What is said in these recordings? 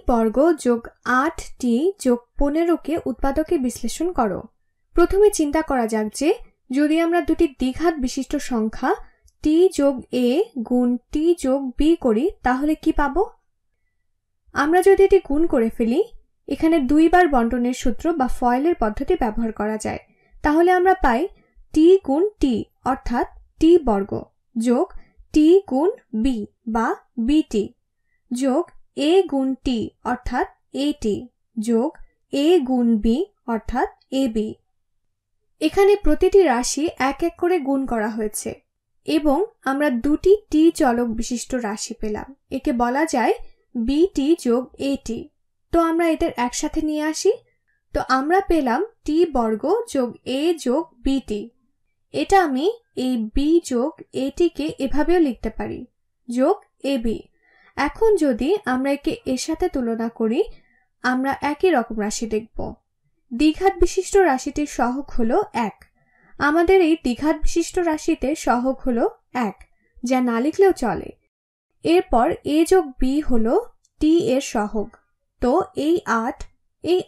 বর্গ যোগ 8t যোগ 15কে উৎপাদকে বিশ্লেষণ করো। প্রথমে চিন্তা করা যাক যে যদি আমরা দুটি দ্বিঘাত বিশিষ্ট সংখ্যা t যোগ a গুণ t যোগ b করি তাহলে কি পাবো? আমরা যদি এটি গুণ করে ফেলি, এখানে দুইবার বন্টনের সূত্র বা ফয়েলের পদ্ধতি ব্যবহার করা যায়, তাহলে আমরা পাই t গুণ t অর্থাৎ t বর্গ যোগ t গুণ b বা bt যোগ a গুণ t অর্থাৎ at যোগ a গুণ b অর্থাৎ ab। এখানে প্রতিটি রাশি এক এক করে গুণ করা হয়েছে এবং আমরা দুটি t চলক বিশিষ্ট রাশি পেলাম। একে বলা যায় bt যোগ at। তো আমরা এদের একসাথে নিয়ে আসি। তো আমরা পেলাম t বর্গ যোগ a যোগ bt। এটা আমি এই b যোগ at কে এভাবেও লিখতে পারি যোগ ab। এখন যদি আমরা একে এর সাথে তুলনা করি, আমরা একই রকম রাশি দেখব। দ্বিঘাত বিশিষ্ট রাশিটির সহগ হলো 1। আমাদের এই দ্বিঘাত বিশিষ্ট রাশিতে সহগ হলো 1, যা না লিখলেও চলে। এরপর a যোগ b হলো t এর সহগ, তো এই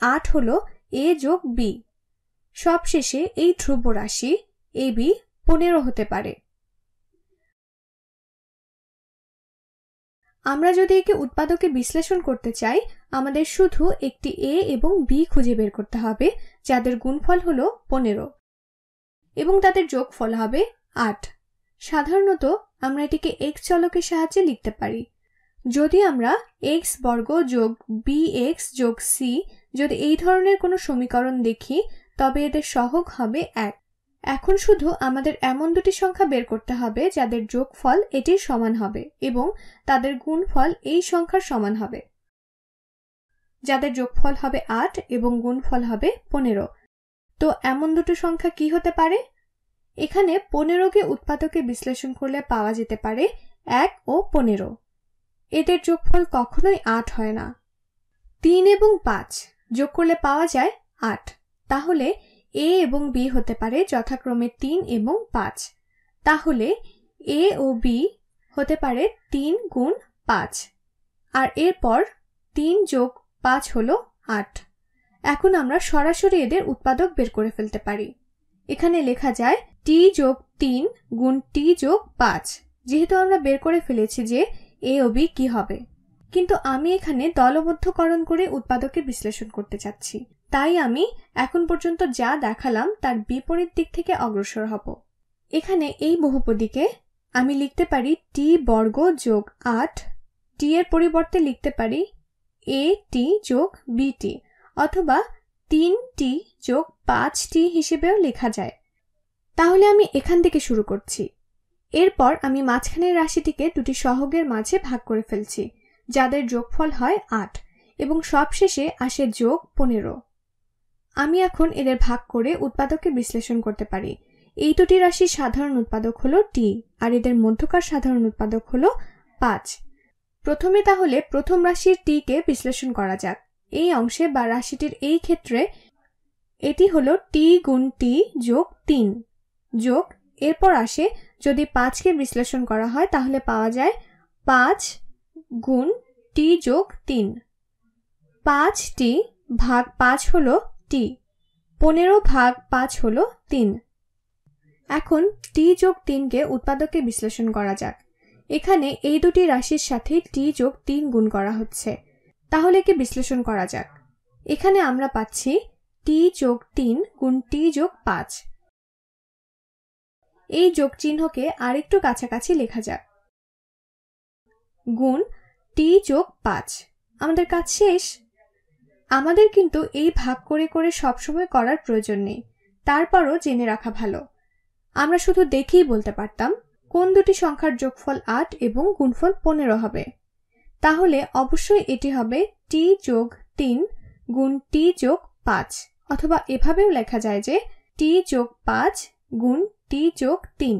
8 হলো a যোগ b। সবশেষে এই ধ্রুব রাশি ab 15 হতে পারে। আমরা যদি একে উৎপাদকে বিশ্লেষণ করতে চাই, আমাদের শুধু একটি a এবং b খুঁজে বের করতে হবে, যাদের গুণফল হলো 15 এবং তাদের যোগফল হবে 8। সাধারণত আমরা এটিকে x চলকের সাহায্যে লিখতে পারি। যদি আমরা x বর্গ যোগ bx যোগ c যদি এই ধরনের কোনো সমীকরণ দেখি, তবে এদের সহগ হবে 1। এখন শুধু আমাদের এমন দুটি সংখ্যা বের করতে হবে যাদের যোগফল এটির সমান হবে এবং তাদের গুণফল এই সংখ্যার সমান হবে, যাদের যোগফল হবে 8 এবং গুণফল হবে 15। তো এমন দুটো সংখ্যা কি হতে পারে? এখানে 15কে উৎপাদকে বিশ্লেষণ করলে পাওয়া যেতে পারে 1 ও 15। এদের যোগফল কখনোই 8 হয় না। 3 এবং 5 যোগ করলে পাওয়া যায় 8। তাহলে a এবং b হতে পারে যথাক্রমে 3 এবং 5। তাহলে a ও b হতে পারে 3 গুণ 5, আর এরপর 3 যোগ 5 হলো 8। এখন আমরা সরাসরি এদের উৎপাদক বের করে ফেলতে পারি। এখানে লেখা যায় t যোগ 3 গুণ t যোগ 5, যেহেতু আমরা বের করে ফেলেছি যে a ও b কি হবে। কিন্তু আমি এখানে দলবদ্ধকরণ করে উৎপাদকে বিশ্লেষণ করতে চাচ্ছি, তাই আমি এখন পর্যন্ত যা দেখালাম তার বিপরীত দিক থেকে অগ্রসর হব। এখানে এই বহুপদীকে আমি লিখতে পারি t বর্গ যোগ 8, t এর পরিবর্তে লিখতে পারি at যোগ bt, অথবা 3t যোগ 5t হিসেবেও লেখা যায়। তাহলে আমি এখান থেকে শুরু করছি। এরপর আমি মাঝখানের রাশিটিকে দুটি সহগের মাঝে ভাগ করে ফেলছি, যাদের যোগফল হয় 8 এবং সবশেষে আসে যোগ 15। আমি এখন এদের ভাগ করে উৎপাদকে বিশ্লেষণ করতে পারি। এই দুটি রাশির সাধারণ উৎপাদক হলো t, আর এদের মধ্যকার সাধারণ উৎপাদক হলো 5। প্রথমে তাহলে প্রথম রাশির t কে বিশ্লেষণ করা যাক। এই অংশে বা রাশিটির এই ক্ষেত্রে এটি হলো t গুণ t যোগ 3 যোগ, এরপর আসে যদি 5 কে বিশ্লেষণ করা হয় তাহলে পাওয়া যায় 5 গুণ t যোগ 3। 5t ভাগ 5 হলো t, 15 ভাগ 5 হলো 3। এখন t যোগ 3 কে উৎপাদকে বিশ্লেষণ করা যাক। এখানে এই দুটি রাশির সাথে t যোগ 3 গুণ করা হচ্ছে, তাহলে কি বিশ্লেষণ করা যাক। এখানে আমরা পাচ্ছি t যোগ 3 গুণ t যোগ 5। এই যোগ চিহ্নকে আরেকটু কাছাকাছি লেখা যাক, গুণ t যোগ 5। আমাদের কাজ শেষ। আমাদের কিন্তু এই ভাগ করে করে সবসময় করার প্রয়োজন নেই, তারপরও জেনে রাখা ভালো। আমরা শুধু দেখেই বলতে পারতাম কোন দুটি সংখ্যার যোগফল 8 এবং গুণফল 15 হবে। তাহলে অবশ্যই এটি হবে t যোগ 3 গুণ t যোগ 5, অথবা এভাবেও লেখা যায় যে t যোগ 5 গুণ t যোগ 3।